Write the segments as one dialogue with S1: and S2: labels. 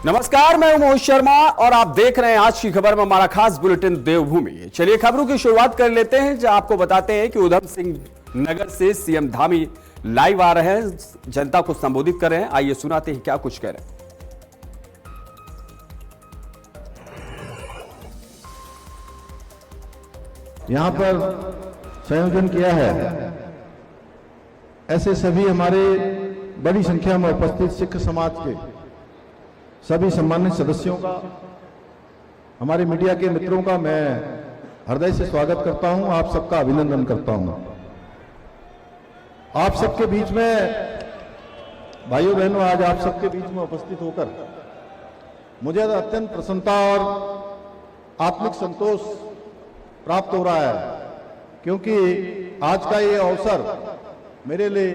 S1: नमस्कार, मैं हूं मोहित शर्मा और आप देख रहे हैं आज की खबर में हमारा खास बुलेटिन देवभूमि। चलिए खबरों की शुरुआत कर लेते हैं, जहां आपको बताते हैं कि उधम सिंह नगर से सीएम धामी लाइव आ रहे हैं, जनता को संबोधित कर रहे हैं। आइए सुनाते हैं क्या कुछ कह रहे हैं।
S2: यहां पर संयोजन किया है, ऐसे सभी हमारे बड़ी संख्या में उपस्थित सिख समाज के सभी सम्मानित सदस्यों का, हमारे मीडिया के मित्रों का मैं हृदय से स्वागत करता हूं, आप सबका अभिनंदन करता हूं। आप सबके बीच में भाइयों बहनों, आज आप सबके बीच में उपस्थित होकर मुझे अत्यंत प्रसन्नता और आत्मिक संतोष प्राप्त हो रहा है, क्योंकि आज का ये अवसर मेरे लिए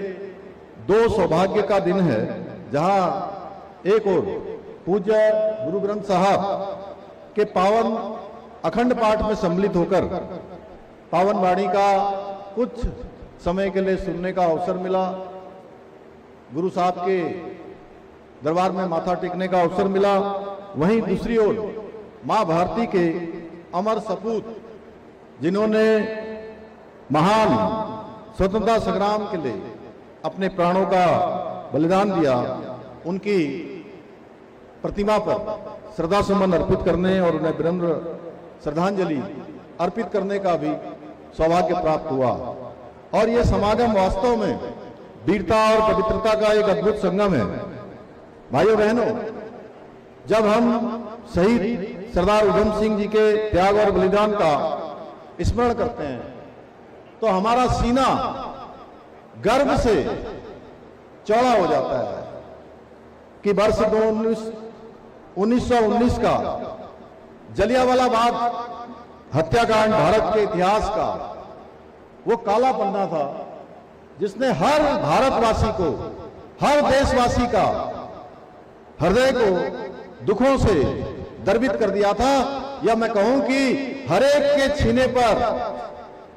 S2: दो सौभाग्य का दिन है, जहां एक और पूज्य गुरु ग्रंथ साहब के पावन अखंड पाठ में सम्मिलित होकर पावन वाणी का कुछ समय के लिए सुनने का अवसर मिला, गुरु साहब के दरबार में माथा टेकने का अवसर मिला। वहीं दूसरी ओर मां भारती के अमर सपूत, जिन्होंने महान स्वतंत्रता संग्राम के लिए अपने प्राणों का बलिदान दिया, उनकी प्रतिमा पर श्रद्धा सुमन अर्पित करने और उन्हें विनम्र श्रद्धांजलि अर्पित करने का भी सौभाग्य प्राप्त हुआ। और यह समागम वास्तव में वीरता और पवित्रता का एक अद्भुत संगम है। भाइयों बहनों, जब हम शहीद सरदार उधम सिंह जी के त्याग और बलिदान का स्मरण करते हैं तो हमारा सीना गर्व से चौड़ा हो जाता है कि वर्ष 1919 का जलियांवाला बाग हत्याकांड भारत के इतिहास का वो काला पन्ना था, जिसने हर भारतवासी को, हर देशवासी का हृदय को दुखों से द्रवित कर दिया था। या मैं कहूं कि हर एक के छीने पर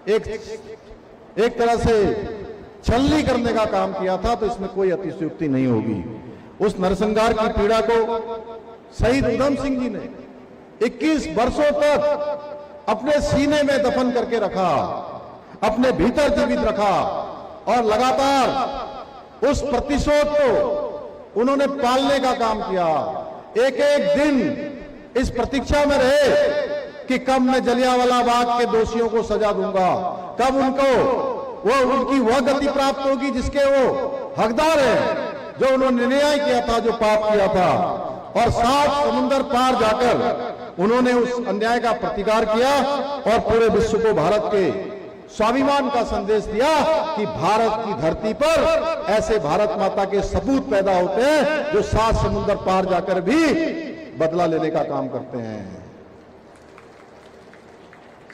S2: एक तरह से छलनी करने का काम किया था, तो इसमें कोई अतिशयोक्ति नहीं होगी। उस नरसंहार की पीड़ा को शहीद उधम सिंह जी ने 21 वर्षों तक अपने सीने में दफन करके रखा, अपने भीतर जीवित रखा और लगातार उस प्रतिशोध को उन्होंने पालने का काम किया। एक एक दिन इस प्रतीक्षा में रहे कि कब मैं जलियांवाला बाग के दोषियों को सजा दूंगा, कब उनकी वह गति प्राप्त होगी जिसके वो हकदार है, जो उन्होंने न्याय किया था, जो पाप किया था। और 7 समुंदर पार जाकर उन्होंने उस अन्याय का प्रतिकार किया और पूरे विश्व को भारत के स्वाभिमान का संदेश दिया कि भारत की धरती पर ऐसे भारत माता के सपूत पैदा होते हैं जो 7 समुंदर पार जाकर भी बदला लेने का काम करते हैं।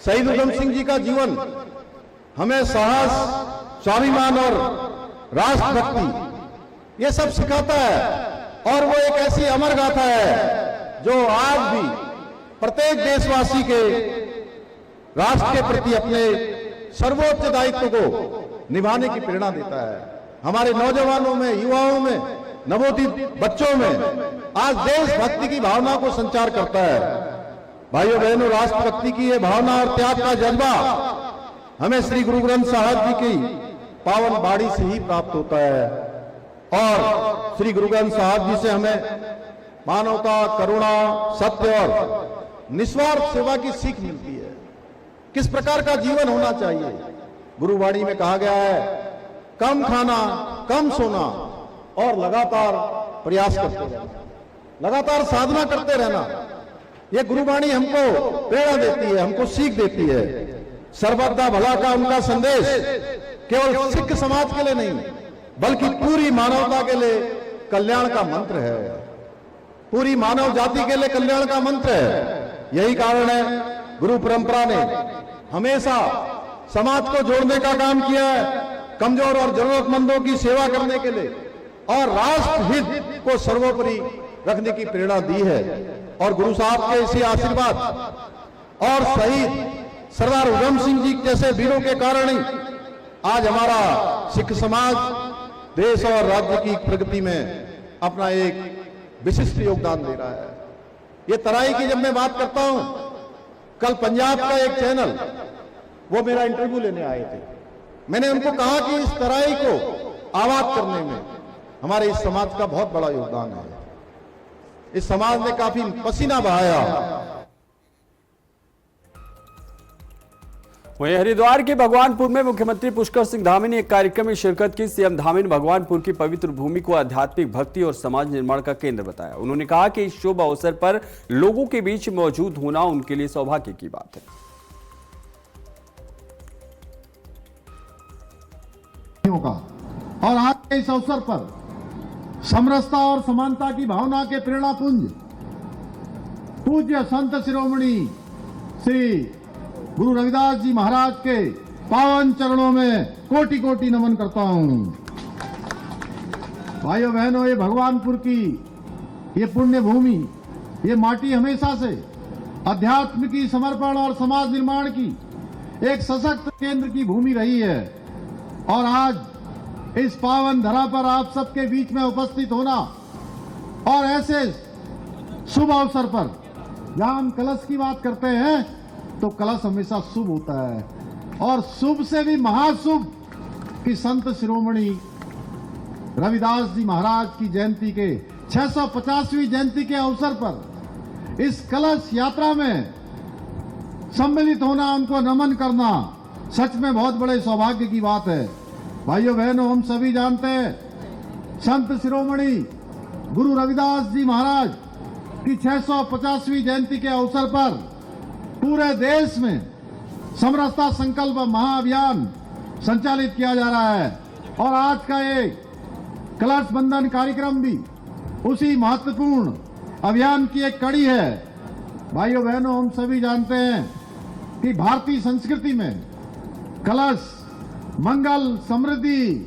S2: शहीद उधम सिंह जी का जीवन हमें साहस, स्वाभिमान और राष्ट्रभक्ति ये सब सिखाता है। और वो एक ऐसी अमर गाथा है जो आज भी प्रत्येक देशवासी के राष्ट्र के प्रति अपने सर्वोच्च दायित्व को निभाने की प्रेरणा देता है। हमारे नौजवानों में, युवाओं में, नवोदित बच्चों में आज देशभक्ति की भावना को संचार करता है। भाइयों बहनों, राष्ट्रभक्ति की ये भावना और त्याग का जज्बा हमें श्री गुरु ग्रंथ साहब जी की पावन बाणी से ही प्राप्त होता है। और श्री गुरु ग्रंथ साहब जी से हमें मानवता, करुणा, सत्य और निस्वार्थ सेवा की सीख मिलती है। किस प्रकार का जीवन होना चाहिए। गुरुवाणी में कहा गया है, कम खाना, कम सोना और लगातार प्रयास करते रहना, लगातार साधना करते रहना। यह गुरुवाणी हमको प्रेरणा देती है, हमको सीख देती है। सर्वदा भला का उनका संदेश केवल सिख समाज के लिए नहीं, बल्कि पूरी मानवता के लिए कल्याण का मंत्र है। पूरी मानव जाति के लिए कल्याण का मंत्र है। यही कारण है गुरु परंपरा ने हमेशा समाज को जोड़ने का काम किया है, कमजोर और जरूरतमंदों की सेवा करने के लिए और राष्ट्र हित को सर्वोपरि रखने की प्रेरणा दी है। और गुरु साहब के इसी आशीर्वाद और शहीद सरदार उधम सिंह जी जैसे वीरों के कारण ही आज हमारा सिख समाज देश और राज्य की प्रगति में अपना एक विशिष्ट योगदान दे रहा है। ये तराई की जब मैं बात करता हूं, कल पंजाब का एक चैनल वो मेरा इंटरव्यू लेने आए थे। मैंने उनको कहा कि इस तराई को आबाद करने में हमारे इस समाज का बहुत बड़ा योगदान है। इस समाज ने काफी पसीना बहाया।
S1: वहीं हरिद्वार के भगवानपुर में मुख्यमंत्री पुष्कर सिंह धामी ने एक कार्यक्रम में शिरकत की। सीएम धामी ने भगवानपुर की पवित्र भूमि को आध्यात्मिक भक्ति और समाज निर्माण का केंद्र बताया। उन्होंने कहा कि इस शुभ अवसर पर लोगों के बीच मौजूद होना उनके लिए सौभाग्य की बात है।
S2: और आज के इस अवसर पर समरसता और समानता की भावना के प्रेरणा पुंज पूज्य संत शिरोमणि श्री गुरु रविदास जी महाराज के पावन चरणों में कोटि कोटि नमन करता हूं। भाइयों बहनों, ये भगवानपुर की ये पुण्य भूमि, ये माटी हमेशा से अध्यात्म की समर्पण और समाज निर्माण की एक सशक्त केंद्र की भूमि रही है। और आज इस पावन धरा पर आप सबके बीच में उपस्थित होना और ऐसे शुभ अवसर पर जहां हम कलश की बात करते हैं तो कलश हमेशा शुभ होता है, और शुभ से भी महाशुभ कि संत शिरोमणि रविदास जी महाराज की जयंती के 650वीं जयंती के अवसर पर इस कलश यात्रा में सम्मिलित होना, उनको नमन करना सच में बहुत बड़े सौभाग्य की बात है। भाइयों बहनों, हम सभी जानते हैं संत शिरोमणि गुरु रविदास जी महाराज की 650वीं जयंती के अवसर पर पूरे देश में समरसता संकल्प महाअभियान संचालित किया जा रहा है, और आज का ये कलश बंधन कार्यक्रम भी उसी महत्वपूर्ण अभियान की एक कड़ी है। भाइयों बहनों, हम सभी जानते हैं कि भारतीय संस्कृति में कलश मंगल, समृद्धि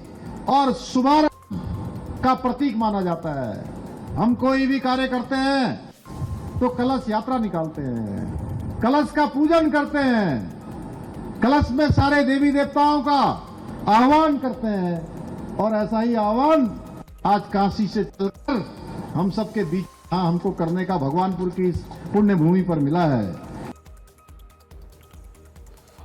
S2: और शुभारंभ का प्रतीक माना जाता है। हम कोई भी कार्य करते हैं तो कलश यात्रा निकालते हैं, कलश का पूजन करते हैं, कलश में सारे देवी देवताओं का आह्वान करते हैं, और ऐसा ही आह्वान आज काशी से चलकर हम सबके बीच हमको करने का भगवानपुर की इस पुण्य भूमि पर मिला है।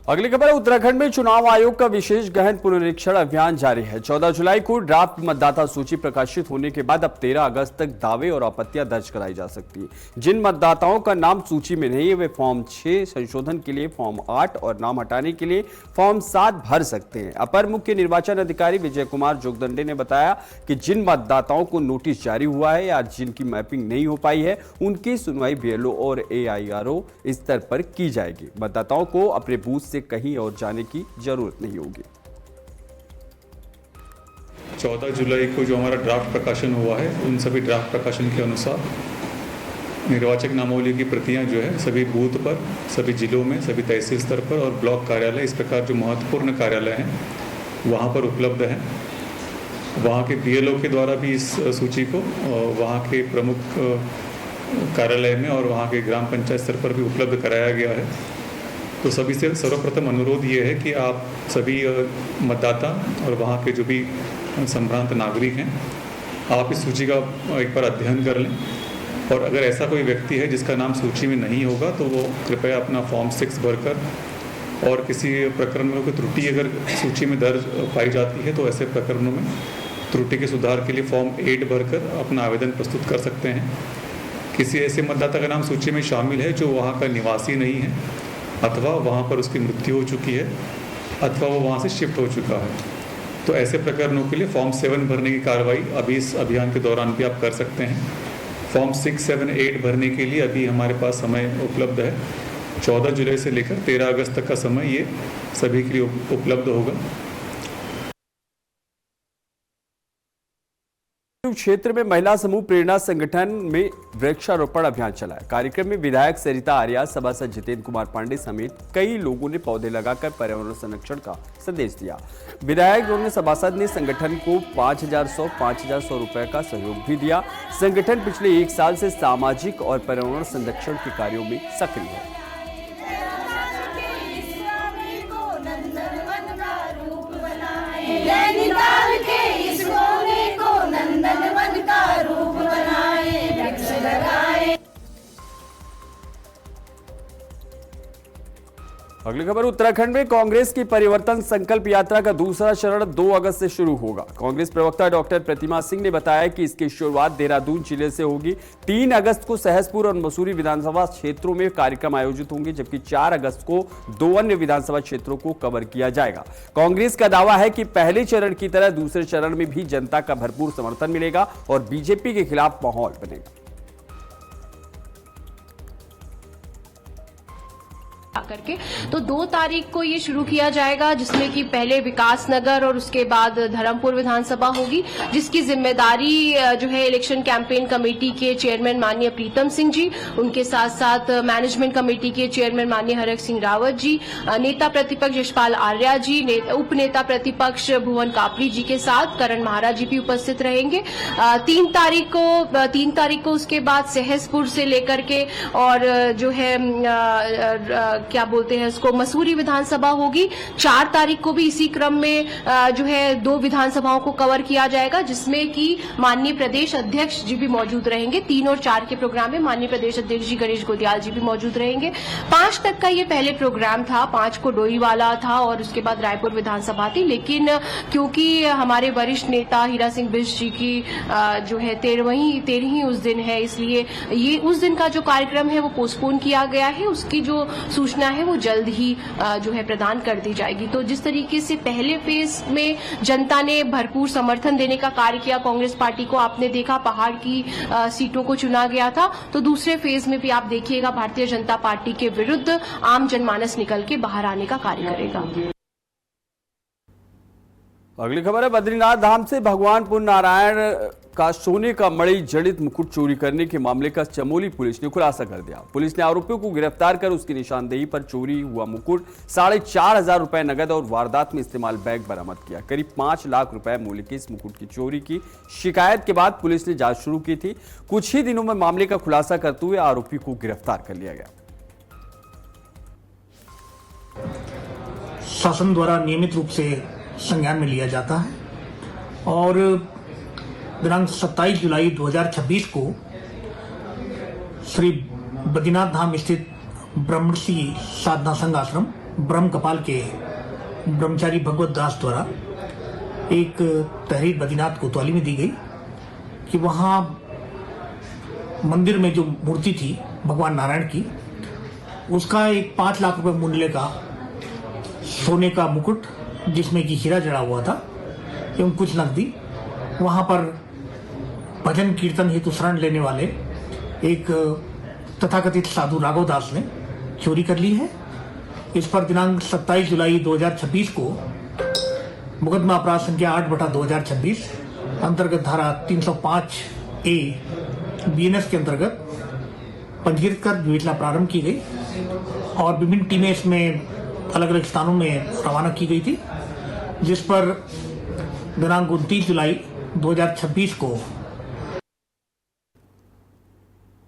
S1: अगली खबर, उत्तराखंड में चुनाव आयोग का विशेष गहन पुनरीक्षण अभियान जारी है। 14 जुलाई को ड्राफ्ट मतदाता सूची प्रकाशित होने के बाद अब 13 अगस्त तक दावे और आपत्तियां दर्ज कराई जा सकती है। जिन मतदाताओं का नाम सूची में नहीं है वे फॉर्म 6 संशोधन के लिए फॉर्म 8 और नाम हटाने के लिए फॉर्म 7 भर सकते हैं। अपर मुख्य निर्वाचन अधिकारी विजय कुमार जोगदंडे ने बताया कि जिन मतदाताओं को नोटिस जारी हुआ है या जिनकी मैपिंग नहीं हो पाई है उनकी सुनवाई बीएलओ और एआईआरओ स्तर पर की जाएगी। मतदाताओं को अपने बूथ कहीं और जाने की जरूरत नहीं होगी।
S3: 14 जुलाई को जो हमारा ड्राफ्ट प्रकाशन हुआ है, उन सभी ड्राफ्ट प्रकाशन के अनुसार निर्वाचक नामावली की प्रतियां जो है सभी बूथ पर, सभी जिलों में, सभी तहसील स्तर पर और ब्लॉक कार्यालय, इस प्रकार जो महत्वपूर्ण कार्यालय हैं वहां पर उपलब्ध हैं। वहां के बीएलओ के द्वारा भी इस सूची को वहां के प्रमुख कार्यालय में और वहां के ग्राम पंचायत स्तर पर भी उपलब्ध कराया गया है। तो सभी से सर्वप्रथम अनुरोध ये है कि आप सभी मतदाता और वहाँ के जो भी संभ्रांत नागरिक हैं, आप इस सूची का एक बार अध्ययन कर लें, और अगर ऐसा कोई व्यक्ति है जिसका नाम सूची में नहीं होगा तो वो कृपया अपना फॉर्म 6 भरकर, और किसी प्रकरण में कोई त्रुटि अगर सूची में दर्ज पाई जाती है तो ऐसे प्रकरणों में त्रुटि के सुधार के लिए फॉर्म 8 भरकर अपना आवेदन प्रस्तुत कर सकते हैं। किसी ऐसे मतदाता का नाम सूची में शामिल है जो वहाँ का निवासी नहीं है, अथवा वहाँ पर उसकी मृत्यु हो चुकी है, अथवा वो वहाँ से शिफ्ट हो चुका है, तो ऐसे प्रकरणों के लिए फॉर्म 7 भरने की कार्रवाई अभी इस अभियान के दौरान भी आप कर सकते हैं। फॉर्म 6, 7, 8 भरने के लिए अभी हमारे पास समय उपलब्ध है। 14 जुलाई से लेकर 13 अगस्त तक का समय ये सभी के लिए उपलब्ध होगा।
S1: क्षेत्र में महिला समूह प्रेरणा संगठन में वृक्षारोपण अभियान चला है। कार्यक्रम में विधायक सरिता आर्या, सभासद जितेंद्र कुमार पांडे समेत कई लोगों ने पौधे लगाकर पर्यावरण संरक्षण का संदेश दिया। विधायक दोनों सभासद ने संगठन को 5,100 रुपए का सहयोग भी दिया। संगठन पिछले 1 साल से सामाजिक और पर्यावरण संरक्षण के कार्यों में सक्रिय है।
S4: नैनीताल के इस कोने को नंदनवन का रूप बनाए।
S1: अगली खबर, उत्तराखंड में कांग्रेस की परिवर्तन संकल्प यात्रा का दूसरा चरण 2 अगस्त से शुरू होगा। कांग्रेस प्रवक्ता डॉक्टर प्रतिमा सिंह ने बताया कि इसकी शुरुआत देहरादून जिले से होगी। 3 अगस्त को सहसपुर और मसूरी विधानसभा क्षेत्रों में कार्यक्रम आयोजित होंगे, जबकि 4 अगस्त को 2 अन्य विधानसभा क्षेत्रों को कवर किया जाएगा। कांग्रेस का दावा है कि पहले चरण की तरह दूसरे चरण में भी जनता का भरपूर समर्थन मिलेगा और बीजेपी के खिलाफ माहौल बनेगा।
S4: करके तो 2 तारीख को ये शुरू किया जाएगा, जिसमें कि पहले विकासनगर और उसके बाद धर्मपुर विधानसभा होगी, जिसकी जिम्मेदारी जो है इलेक्शन कैंपेन कमेटी के चेयरमैन माननीय प्रीतम सिंह जी, उनके साथ साथ मैनेजमेंट कमेटी के चेयरमैन माननीय हरक सिंह रावत जी, नेता प्रतिपक्ष यशपाल आर्या जी, उप नेता प्रतिपक्ष भुवन कापड़ी जी के साथ करण महाराज जी भी उपस्थित रहेंगे। 3 तारीख को उसके बाद सहसपुर से लेकर के और जो है क्या बोलते हैं उसको मसूरी विधानसभा होगी। 4 तारीख को भी इसी क्रम में जो है 2 विधानसभाओं को कवर किया जाएगा, जिसमें कि माननीय प्रदेश अध्यक्ष जी भी मौजूद रहेंगे। 3 और 4 के प्रोग्राम में माननीय प्रदेश अध्यक्ष जी गणेश गोदियाल जी भी मौजूद रहेंगे। 5 तक का ये पहले प्रोग्राम था, 5 को डोईवाला था और उसके बाद रायपुर विधानसभा थी, लेकिन क्योंकि हमारे वरिष्ठ नेता हीरा सिंह बिष्ट जी की जो है 13वीं उस दिन है, इसलिए ये उस दिन का जो कार्यक्रम है वो पोस्टपोन किया गया है। उसकी जो सूचना है वो जल्द ही जो है प्रदान कर दी जाएगी। तो जिस तरीके से पहले फेज में जनता ने भरपूर समर्थन देने का कार्य किया कांग्रेस पार्टी को, आपने देखा पहाड़ की सीटों को चुना गया था, तो दूसरे फेज में भी आप देखिएगा भारतीय जनता पार्टी के विरुद्ध आम जनमानस निकल के बाहर आने का कार्य करेगा।
S1: अगली खबर है, बद्रीनाथ धाम से भगवान पुर नारायण का सोने का मणि जड़ित मुकुट चोरी करने के मामले का चमोली पुलिस ने खुलासा कर दिया। पुलिस ने आरोपियों को गिरफ्तार कर उसकी निशानदेही पर चोरी हुआ मुकुट, 4,500 रुपए नगद और वारदात में इस्तेमाल बैग बरामद किया। करीब 5 लाख रुपए मूल्य के इस मुकुट की चोरी की शिकायत के बाद पुलिस ने जांच शुरू की थी। कुछ ही दिनों में मामले का खुलासा करते हुए आरोपी को गिरफ्तार कर लिया गया।
S5: शासन द्वारा नियमित रूप से संज्ञान में लिया जाता है और दिनांक 27 जुलाई 2026 को श्री बद्रीनाथ धाम स्थित ब्रह्मर्षि साधना संघ आश्रम ब्रह्म कपाल के ब्रह्मचारी भगवत दास द्वारा एक तहरीर बद्रीनाथ कोतवाली में दी गई कि वहाँ मंदिर में जो मूर्ति थी भगवान नारायण की, उसका एक 5 लाख रुपए मूल्य का सोने का मुकुट जिसमें कि हीरा जड़ा हुआ था एवं कुछ नकदी वहाँ पर भजन कीर्तन हेतु शरण लेने वाले एक तथाकथित साधु राघव दास ने चोरी कर ली है। इस पर दिनांक 27 जुलाई 2026 को मुकदमा अपराध संख्या 8/2026 अंतर्गत धारा 305A BNS के अंतर्गत पंजीकृत कर विवेचना प्रारंभ की गई और विभिन्न टीमें इसमें अलग अलग स्थानों में रवाना की गई थी, जिस पर दिनांक 29 जुलाई 2026 को।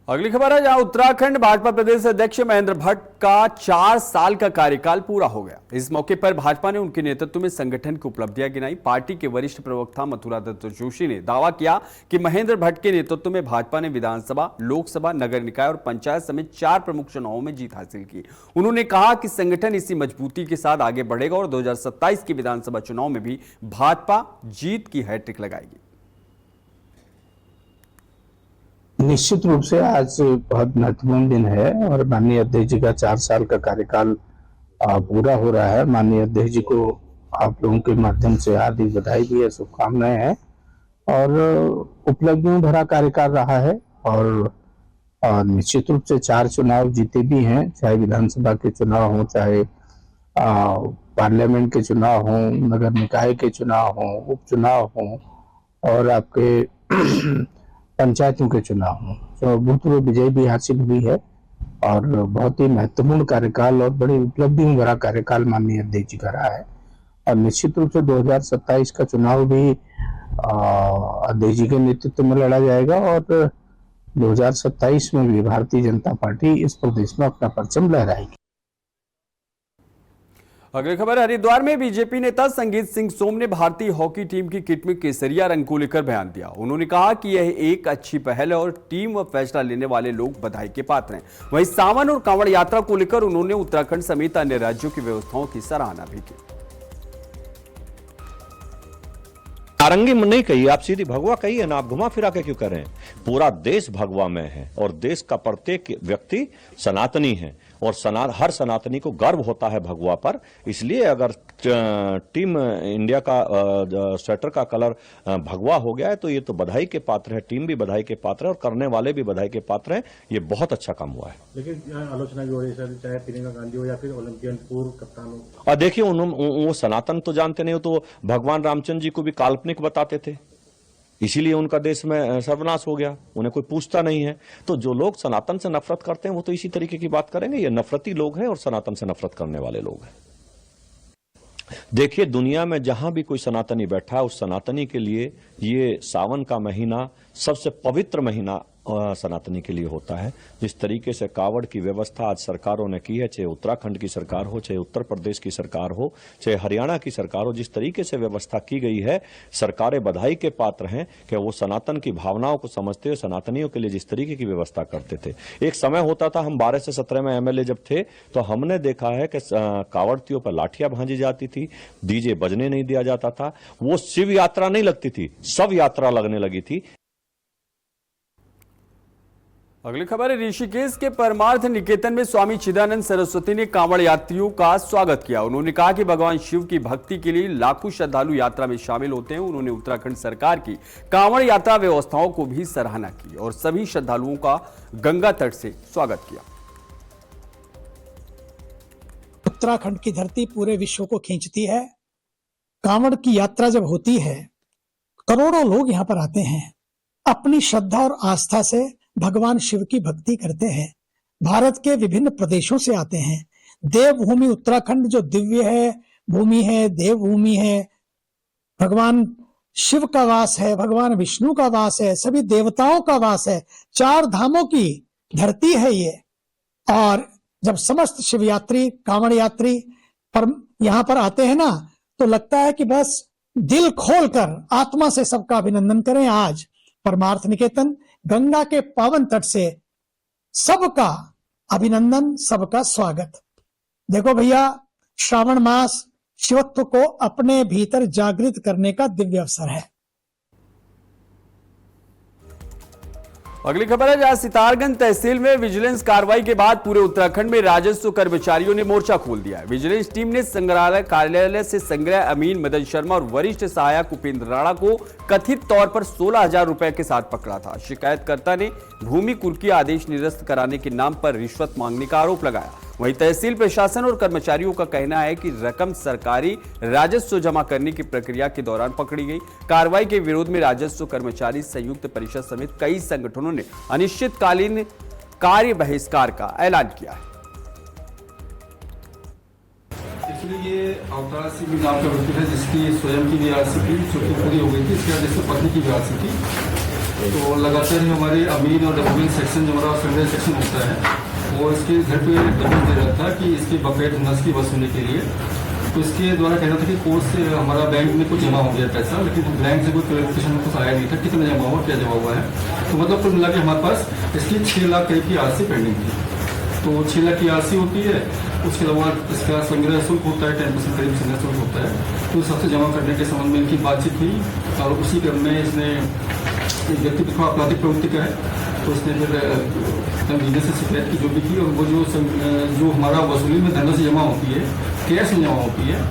S1: अगली खबर है, जहां उत्तराखंड भाजपा प्रदेश अध्यक्ष महेंद्र भट्ट का 4 साल का कार्यकाल पूरा हो गया। इस मौके पर भाजपा ने उनके नेतृत्व में संगठन की उपलब्धियां गिनाई। पार्टी के वरिष्ठ प्रवक्ता मथुरा दत्त जोशी ने दावा किया कि महेंद्र भट्ट के नेतृत्व में भाजपा ने विधानसभा, लोकसभा, नगर निकाय और पंचायत समेत 4 प्रमुख चुनावों में जीत हासिल की। उन्होंने कहा कि संगठन इसी मजबूती के साथ आगे बढ़ेगा और 2027 के विधानसभा चुनाव में भी भाजपा जीत की हैट्रिक लगाएगी।
S6: निश्चित रूप से आज बहुत महत्वपूर्ण दिन है और माननीय अध्यक्ष जी का 4 साल का कार्यकाल पूरा हो रहा है। माननीय अध्यक्ष जी को आप लोगों के माध्यम से हार्दिक बधाई भी है, शुभकामनाएं हैं और उपलब्धियों भरा कार्यकाल रहा है और निश्चित रूप से 4 चुनाव जीते भी हैं, चाहे विधानसभा के चुनाव हो, चाहे पार्लियामेंट के चुनाव हो, नगर निकाय के चुनाव हो, उपचुनाव हो और आपके पंचायतों के चुनाव हो। तो भूतपूर्व विजय भी हासिल हुई है और बहुत ही महत्वपूर्ण कार्यकाल और बड़ी उपलब्धियों भरा कार्यकाल माननीय अध्यक्ष जी का रहा है और निश्चित रूप से 2027 का चुनाव भी अध्यक्ष जी के नेतृत्व में लड़ा जाएगा और 2027 में भी भारतीय जनता पार्टी इस प्रदेश में अपना परचम लहराएगी।
S1: अगली खबर, हरिद्वार में बीजेपी नेता संगीत सिंह सोम ने भारतीय हॉकी टीम की किट में केसरिया रंग को लेकर बयान दिया। उन्होंने कहा कि यह एक अच्छी पहल है और टीम व फैसला लेने वाले लोग बधाई के पात्र हैं। वहीं सावन और कांवड़ यात्रा को लेकर उन्होंने उत्तराखंड समेत अन्य राज्यों की व्यवस्थाओं की सराहना भी की।
S7: नारंगी में नहीं कही, आप सीधी भगवा कहिए ना, आप घुमा फिरा के क्यों कर रहे हैं? पूरा देश भगवा में है और देश का प्रत्येक व्यक्ति सनातनी है और हर सनातनी को गर्व होता है भगवा पर। इसलिए अगर टीम इंडिया का स्वेटर का कलर भगवा हो गया है तो ये तो बधाई के पात्र है, टीम भी बधाई के पात्र है और करने वाले भी बधाई के पात्र हैं। ये बहुत अच्छा काम हुआ है।
S8: लेकिन आलोचना भी हो रही है, चाहे प्रियंका गांधी हो या फिर ओलंपियन पूर्व कप्तान हो।
S7: और देखिए वो सनातन तो जानते नहीं हो, तो भगवान रामचंद्र जी को भी काल्पनिक बताते थे, इसीलिए उनका देश में सर्वनाश हो गया। उन्हें कोई पूछता नहीं है। तो जो लोग सनातन से नफरत करते हैं वो तो इसी तरीके की बात करेंगे। ये नफरती लोग हैं और सनातन से नफरत करने वाले लोग हैं। देखिए, दुनिया में जहां भी कोई सनातनी बैठा है उस सनातनी के लिए ये सावन का महीना सबसे पवित्र महीना सनातनी के लिए होता है। जिस तरीके से कावड़ की व्यवस्था आज सरकारों ने की है, चाहे उत्तराखंड की सरकार हो, चाहे उत्तर प्रदेश की सरकार हो, चाहे हरियाणा की सरकार हो, जिस तरीके से व्यवस्था की गई है, सरकारें बधाई के पात्र हैं कि वो सनातन की भावनाओं को समझते हुए सनातनियों के लिए जिस तरीके की व्यवस्था करते थे। एक समय होता था, हम 12 से 17 में एमएलए जब थे तो हमने देखा है कि कावड़तियों पर लाठियां भांजी जाती थी, डीजे बजने नहीं दिया जाता था, वो शिव यात्रा नहीं लगती थी, सब यात्रा लगने लगी थी।
S1: अगली खबर है, ऋषिकेश के परमार्थ निकेतन में स्वामी चिदानंद सरस्वती ने कांवड़ यात्रियों का स्वागत किया। उन्होंने कहा कि भगवान शिव की भक्ति के लिए लाखों श्रद्धालु यात्रा में शामिल होते हैं। उन्होंने उत्तराखंड सरकार की कांवड़ यात्रा व्यवस्थाओं को भी सराहना की और सभी श्रद्धालुओं का गंगा तट से स्वागत किया।
S9: उत्तराखंड की धरती पूरे विश्व को खींचती है। कांवड़ की यात्रा जब होती है, करोड़ों लोग यहाँ पर आते हैं, अपनी श्रद्धा और आस्था से भगवान शिव की भक्ति करते हैं। भारत के विभिन्न प्रदेशों से आते हैं। देवभूमि उत्तराखंड जो दिव्य है, भूमि है, देवभूमि है, भगवान शिव का वास है, भगवान विष्णु का वास है, सभी देवताओं का वास है, 4 धामों की धरती है ये। और जब समस्त शिव यात्री, कांवड़ यात्री पर यहाँ पर आते हैं ना, तो लगता है कि बस दिल खोलकर आत्मा से सबका अभिनंदन करें। आज परमार्थ निकेतन गंगा के पावन तट से सबका अभिनंदन, सबका स्वागत। देखो भैया, श्रावण मास शिवत्व को अपने भीतर जागृत करने का दिव्य अवसर है।
S1: अगली खबर है, जहां सितारगंज तहसील में विजिलेंस कार्रवाई के बाद पूरे उत्तराखंड में राजस्व कर्मचारियों ने मोर्चा खोल दिया है। विजिलेंस टीम ने संग्रहालय कार्यालय से संग्रह अमीन मदन शर्मा और वरिष्ठ सहायक उपेंद्र राणा को कथित तौर पर 16,000 रुपए के साथ पकड़ा था। शिकायतकर्ता ने भूमि कुर्की आदेश निरस्त कराने के नाम पर रिश्वत मांगने का आरोप लगाया। वहीं तहसील प्रशासन और कर्मचारियों का कहना है कि रकम सरकारी राजस्व जमा करने की प्रक्रिया के दौरान पकड़ी गई। कार्रवाई के विरोध में राजस्व कर्मचारी संयुक्त परिषद समेत कई संगठनों ने अनिश्चितकालीन कार्य बहिष्कार का ऐलान किया है।
S10: एक्चुअली ये अवतार सिंह नाम का व्यक्ति है जिसकी स्वयं की बीआरसी थी, जो कि पूरी हो गई थी। इसके बाद जिससे पत्नी की बीआरसी थी, तो लगातार ही हमारे अमीन और डब्ल्यूएन सेक्शन जो हमारा सर्वे सेक्शन होता है, वो इसके घर पे दबाव दे रहा था कि इसके बकाया धनराशि की वसूली के लिए। तो इसके द्वारा कहना था कि कोर्ट से हमारा बैंक में कुछ जमा हो गया पैसा, लेकिन बैंक से कोई क्लेरिफिकेशन कुछ आया नहीं था, कितना जमा हुआ, क्या जमा हुआ है। तो मतलब कुल मिला के हमारे पास इसकी 6 लाख करीब की आरसी पेंडिंग थी। तो 6 लाख की आरसी होती है, उसके अलावा इसका संग्रह शुल्क होता है, 10% करीब संग्रह शुल्क होता है। तो सबसे जमा करने के संबंध में इनकी बातचीत हुई और उसी क्रम में इसने एक व्यक्ति को आपराधिक प्रवृत्ति का है, तो उसने फिर मीडिया से शिकायत की जो भी की, और वो जो हमारा वसूली में धनराशि जमा होती है, कैश में जमा होती है,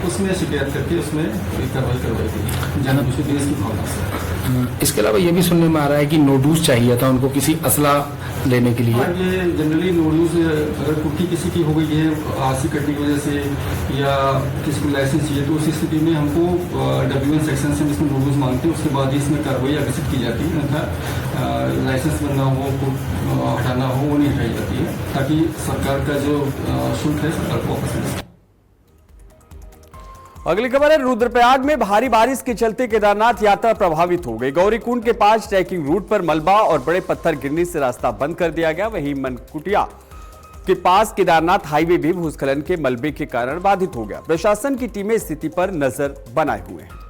S10: उसमें शिकायत करके उसमें कार्रवाई करवाई गई जानबूझ के देश की भावना से।
S11: इसके अलावा ये भी सुनने में आ रहा है कि नोटूस चाहिए था उनको किसी असला लेने के लिए।
S10: ये जनरली नोटूस अगर कुर्की किसी की हो गई है आरसी कटने की वजह से या किसी को लाइसेंस चाहिए, तो उस स्थिति में हमको डब्ल्यूएन सेक्शन से इसमें नोटूस मांगते हैं। उसके बाद ही इसमें कार्रवाई अग्रसित की जाती है, अन्यथा लाइसेंस बनना हो, हटाना हो, वो नहीं हटाई जाती है, ताकि सरकार का जो शुल्क है सरकार को वापस मिले।
S1: अगली खबर है, रुद्रप्रयाग में भारी बारिश के चलते केदारनाथ यात्रा प्रभावित हो गई। गौरीकुंड के पास ट्रैकिंग रूट पर मलबा और बड़े पत्थर गिरने से रास्ता बंद कर दिया गया। वहीं मनकुटिया के पास केदारनाथ हाईवे भी भूस्खलन के मलबे के कारण बाधित हो गया। प्रशासन की टीमें स्थिति पर नजर बनाए हुए हैं।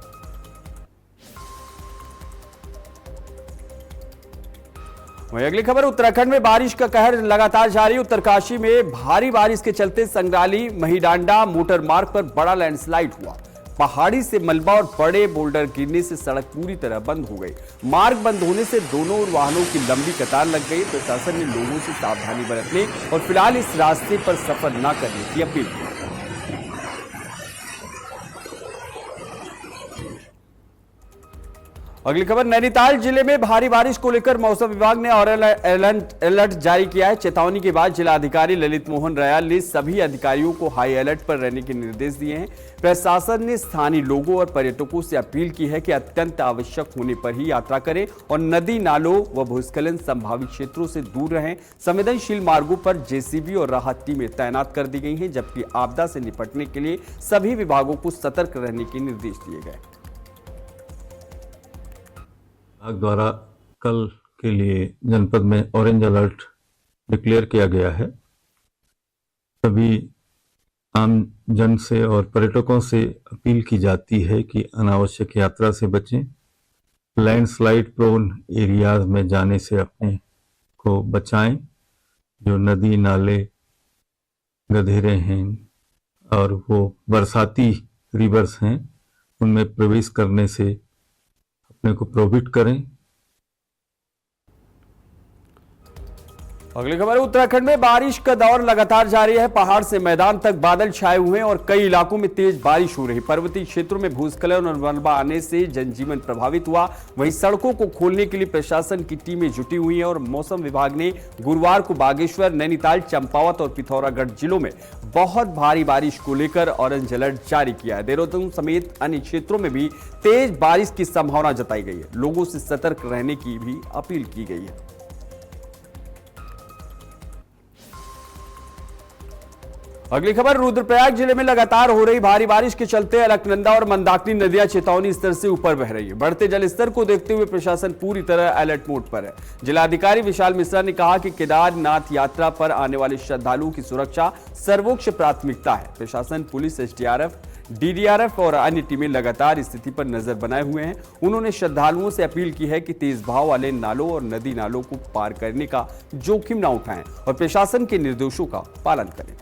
S1: वहीं अगली खबर, उत्तराखंड में बारिश का कहर लगातार जारी। उत्तरकाशी में भारी बारिश के चलते संगराली महिडांडा मोटर मार्ग पर बड़ा लैंडस्लाइड हुआ। पहाड़ी से मलबा और बड़े बोल्डर गिरने से सड़क पूरी तरह बंद हो गई। मार्ग बंद होने से दोनों ओर वाहनों की लंबी कतार लग गई। प्रशासन ने लोगों से सावधानी बरतने और फिलहाल इस रास्ते पर सफर न करने की अपील की। अगली खबर, नैनीताल जिले में भारी बारिश को लेकर मौसम विभाग ने ऑरेंज अलर्ट जारी किया है। चेतावनी के बाद जिलाधिकारी ललित मोहन रयाल ने सभी अधिकारियों को हाई अलर्ट पर रहने के निर्देश दिए हैं। प्रशासन ने स्थानीय लोगों और पर्यटकों से अपील की है कि अत्यंत आवश्यक होने पर ही यात्रा करें और नदी नालों व भूस्खलन संभावित क्षेत्रों से दूर रहें। संवेदनशील मार्गों पर जेसीबी और राहत टीमें तैनात कर दी गई हैं, जबकि आपदा से निपटने के लिए सभी विभागों को सतर्क रहने के निर्देश दिए गए।
S12: विभाग द्वारा कल के लिए जनपद में ऑरेंज अलर्ट डिक्लेयर किया गया है। सभी आम जन से और पर्यटकों से अपील की जाती है कि अनावश्यक यात्रा से बचें। लैंडस्लाइड प्रोन एरियाज में जाने से अपने को बचाएं। जो नदी नाले गधेरे हैं और वो बरसाती रिवर्स हैं, उनमें प्रवेश करने से अपने को प्रोहिबिट करें।
S1: अगली खबर, उत्तराखंड में बारिश का दौर लगातार जारी है। पहाड़ से मैदान तक बादल छाए हुए हैं और कई इलाकों में तेज बारिश हो रही। पर्वतीय क्षेत्रों में भूस्खलन और मलबा आने से जनजीवन प्रभावित हुआ। वहीं सड़कों को खोलने के लिए प्रशासन की टीमें जुटी हुई हैं और मौसम विभाग ने गुरुवार को बागेश्वर, नैनीताल, चंपावत और पिथौरागढ़ जिलों में बहुत भारी बारिश को लेकर ऑरेंज अलर्ट जारी किया है। देहरादून समेत अन्य क्षेत्रों में भी तेज बारिश की संभावना जताई गई है। लोगों से सतर्क रहने की भी अपील की गई है। अगली खबर, रुद्रप्रयाग जिले में लगातार हो रही भारी बारिश के चलते अलकनंदा और मंदाकिनी नदियां चेतावनी स्तर से ऊपर बह रही है। बढ़ते जल स्तर को देखते हुए प्रशासन पूरी तरह अलर्ट मोड पर है। जिलाधिकारी विशाल मिश्रा ने कहा कि केदारनाथ यात्रा पर आने वाले श्रद्धालुओं की सुरक्षा सर्वोच्च प्राथमिकता है। प्रशासन, पुलिस, एसडीआरएफ, डीडीआरएफ और अन्य टीमें लगातार स्थिति पर नजर बनाए हुए हैं। उन्होंने श्रद्धालुओं से अपील की है कि तेज बहाव वाले नालों और नदी नालों को पार करने का जोखिम न उठाएं और प्रशासन के निर्देशों का पालन करें।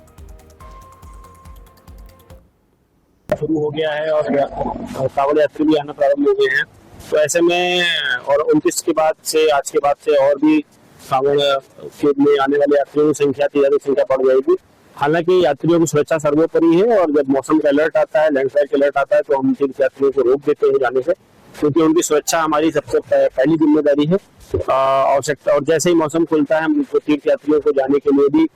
S13: शुरू हो गया है और कांवड़ यात्री भी आना प्रारंभ हो गए हैं। तो ऐसे में और 29 के बाद से, आज के बाद से और भी कांवड़ के में आने वाले यात्रियों की संख्या, तीर्थयात्रियों की संख्या बढ़ जाएगी। हालांकि यात्रियों की सुरक्षा सर्वोपरि है और जब मौसम का अलर्ट आता है, लैंडस्लाइड का अलर्ट आता है, तो हम तीर्थयात्रियों को रोक देते हैं जाने से, क्योंकि उनकी सुरक्षा हमारी सबसे पहली जिम्मेदारी है। आवश्यकता और जैसे ही मौसम खुलता है, हम तीर्थयात्रियों को जाने के लिए भी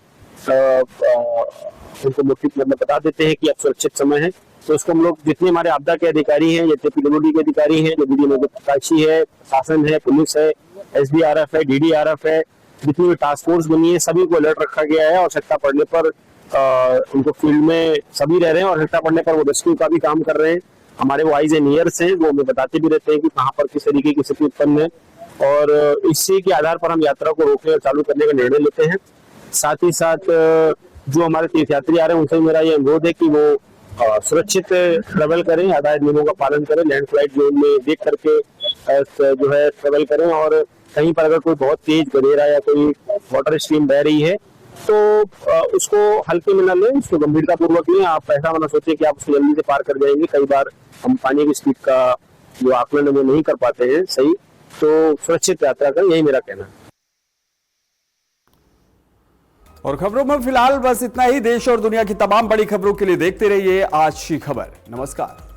S13: उनको मतलब बता देते हैं कि अब सुरक्षित समय है। तो उसको हम लोग, जितने हमारे आपदा के अधिकारी हैं, जैसे पीडब्ल्यूडी के अधिकारी हैं, नगरपालिका है, शासन है, पुलिस है, एसडीआरएफ है, डीडीआरएफ है, जितनी भी टास्क फोर्स बनी है, सभी को अलर्ट रखा गया है। और आवश्यकता पड़ने पर उनको फील्ड में सभी रह रहे हैं और आवश्यकता पड़ने पर वो रेस्क्यू का भी काम कर रहे हैं। हमारे वो आइज एंड ईयर्स हैं, वो हमें बताते भी रहते हैं कि कहाँ पर किस तरीके की स्थिति उत्पन्न है और इसी के आधार पर हम यात्रा को रोकने और चालू करने का निर्णय लेते हैं। साथ ही साथ जो हमारे तीर्थयात्री आ रहे हैं, उनसे मेरा ये अनुरोध है कि वो सुरक्षित ट्रेवल करें, यातायात नियमों का पालन करें, लैंडस्लाइड जोन में देख करके जो है ट्रेवल करें। और कहीं पर अगर कोई बहुत तेज गधेरा या कोई वाटर स्ट्रीम बह रही है तो उसको हल्के में न लें, उसको गंभीरता पूर्वक लें। आप ऐसा ना सोचें कि आप उसको जल्दी से पार कर जाएंगे। कई बार हम पानी की स्पीड का जो आकलन वो नहीं कर पाते हैं सही, तो सुरक्षित यात्रा करें, यही मेरा कहना है।
S1: और खबरों में फिलहाल बस इतना ही। देश और दुनिया की तमाम बड़ी खबरों के लिए देखते रहिए आज की खबर। नमस्कार।